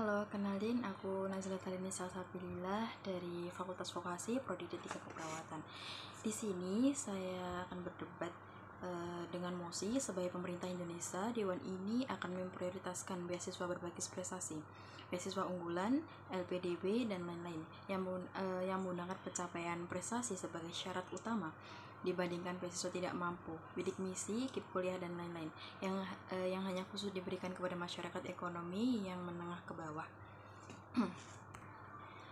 Halo, kenalin aku Nazila Talini Salsabilillah dari Fakultas Vokasi Prodi D3 Keperawatan. Di sini saya akan berdebat dengan mosi sebagai pemerintah Indonesia. Dewan ini akan memprioritaskan beasiswa berbasis prestasi, beasiswa unggulan, LPDB, dan lain-lain yang menggunakan pencapaian prestasi sebagai syarat utama dibandingkan beasiswa tidak mampu, bidik misi, KIP kuliah, dan lain-lain yang hanya khusus diberikan kepada masyarakat ekonomi yang menengah ke bawah.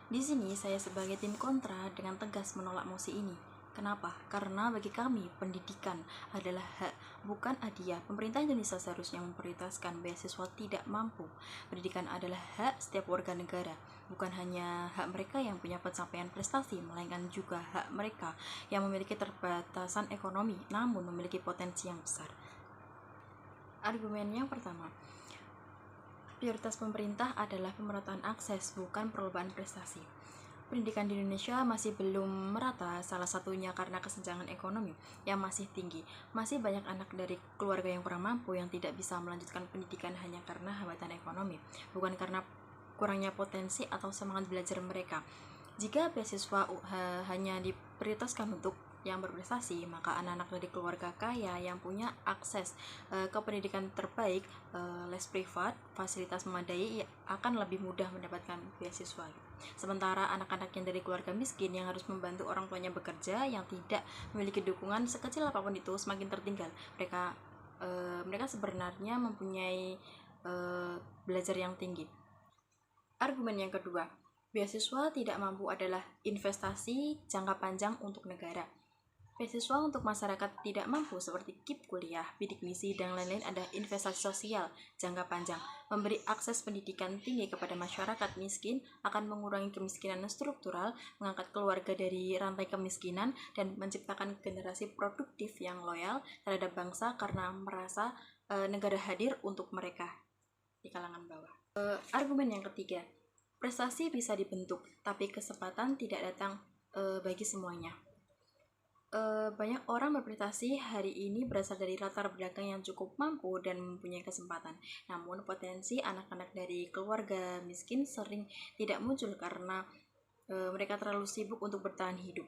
Di sini saya sebagai tim kontra dengan tegas menolak mosi ini. Kenapa? Karena bagi kami pendidikan adalah hak, bukan hadiah. Pemerintah Indonesia seharusnya memprioritaskan beasiswa tidak mampu. Pendidikan adalah hak setiap warga negara, bukan hanya hak mereka yang punya pencapaian prestasi, melainkan juga hak mereka yang memiliki terbatasan ekonomi namun memiliki potensi yang besar. Argumen yang pertama, prioritas pemerintah adalah pemerataan akses, bukan perlombaan prestasi. Pendidikan di Indonesia masih belum merata, salah satunya karena kesenjangan ekonomi yang masih tinggi. Masih banyak anak dari keluarga yang kurang mampu yang tidak bisa melanjutkan pendidikan hanya karena hambatan ekonomi, bukan karena kurangnya potensi atau semangat belajar mereka. Jika beasiswa hanya diprioritaskan untuk yang berprestasi, maka anak-anak dari keluarga kaya yang punya akses ke pendidikan terbaik, les privat, fasilitas memadai akan lebih mudah mendapatkan beasiswa. Sementara anak-anak yang dari keluarga miskin yang harus membantu orang tuanya bekerja, yang tidak memiliki dukungan sekecil apapun itu, semakin tertinggal. Mereka sebenarnya mempunyai belajar yang tinggi. Argumen yang kedua, beasiswa tidak mampu adalah investasi jangka panjang untuk negara. Beasiswa untuk masyarakat tidak mampu seperti KIP kuliah, bidik misi, dan lain-lain ada investasi sosial jangka panjang. Memberi akses pendidikan tinggi kepada masyarakat miskin akan mengurangi kemiskinan struktural, mengangkat keluarga dari rantai kemiskinan, dan menciptakan generasi produktif yang loyal terhadap bangsa karena merasa negara hadir untuk mereka di kalangan bawah. Argumen yang ketiga, prestasi bisa dibentuk, tapi kesempatan tidak datang bagi semuanya. Banyak orang berprestasi hari ini berasal dari latar belakang yang cukup mampu dan mempunyai kesempatan. Namun potensi anak-anak dari keluarga miskin sering tidak muncul karena mereka terlalu sibuk untuk bertahan hidup.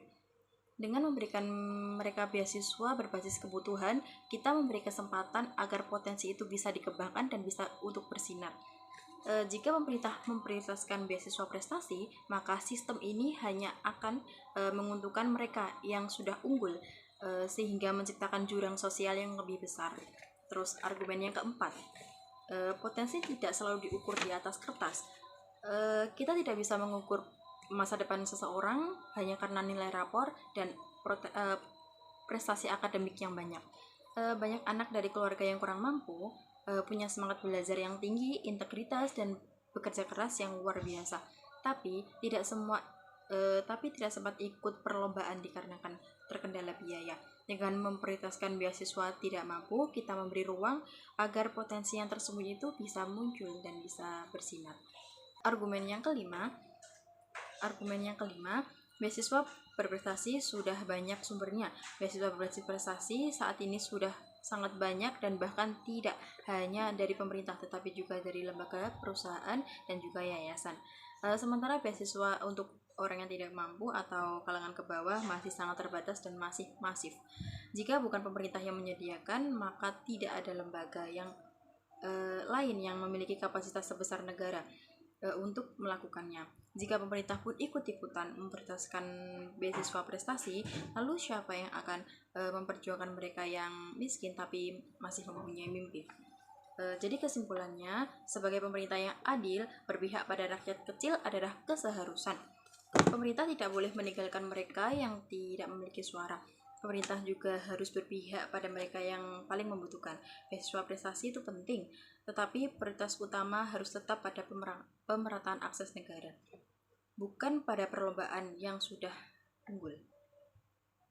Dengan memberikan mereka beasiswa berbasis kebutuhan, kita memberi kesempatan agar potensi itu bisa dikembangkan dan bisa untuk bersinar. Jika pemerintah memprioritaskan beasiswa prestasi, maka sistem ini hanya akan menguntungkan mereka yang sudah unggul, sehingga menciptakan jurang sosial yang lebih besar. Terus argumen yang keempat, potensi tidak selalu diukur di atas kertas. Kita tidak bisa mengukur masa depan seseorang hanya karena nilai rapor dan prestasi akademik yang banyak. Banyak anak dari keluarga yang kurang mampu punya semangat belajar yang tinggi, integritas, dan bekerja keras yang luar biasa. Tapi tidak sempat ikut perlombaan dikarenakan terkendala biaya. Dengan memprioritaskan beasiswa tidak mampu, kita memberi ruang agar potensi yang tersembunyi itu bisa muncul dan bisa bersinar. Argumen yang kelima, beasiswa berprestasi sudah banyak sumbernya. Beasiswa berbasis prestasi saat ini sudah sangat banyak dan bahkan tidak hanya dari pemerintah tetapi juga dari lembaga, perusahaan, dan juga yayasan. Sementara beasiswa untuk orang yang tidak mampu atau kalangan ke bawah masih sangat terbatas dan masih masif. Jika bukan pemerintah yang menyediakan, maka tidak ada lembaga yang lain yang memiliki kapasitas sebesar negara untuk melakukannya. Jika pemerintah pun ikut-ikutan memprioritaskan beasiswa prestasi, lalu siapa yang akan memperjuangkan mereka yang miskin tapi masih mempunyai mimpi? Jadi kesimpulannya, sebagai pemerintah yang adil, berpihak pada rakyat kecil adalah keseharusan. Pemerintah tidak boleh meninggalkan mereka yang tidak memiliki suara. Pemerintah juga harus berpihak pada mereka yang paling membutuhkan. Beasiswa prestasi itu penting, tetapi prioritas utama harus tetap pada pemerataan akses negara, bukan pada perlombaan yang sudah unggul.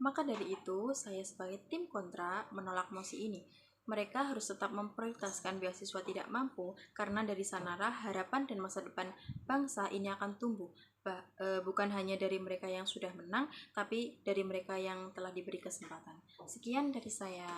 Maka dari itu, saya sebagai tim kontra menolak mosi ini. Mereka harus tetap memprioritaskan beasiswa tidak mampu, karena dari sanalah harapan dan masa depan bangsa ini akan tumbuh. Bukan hanya dari mereka yang sudah menang, tapi dari mereka yang telah diberi kesempatan. Sekian dari saya.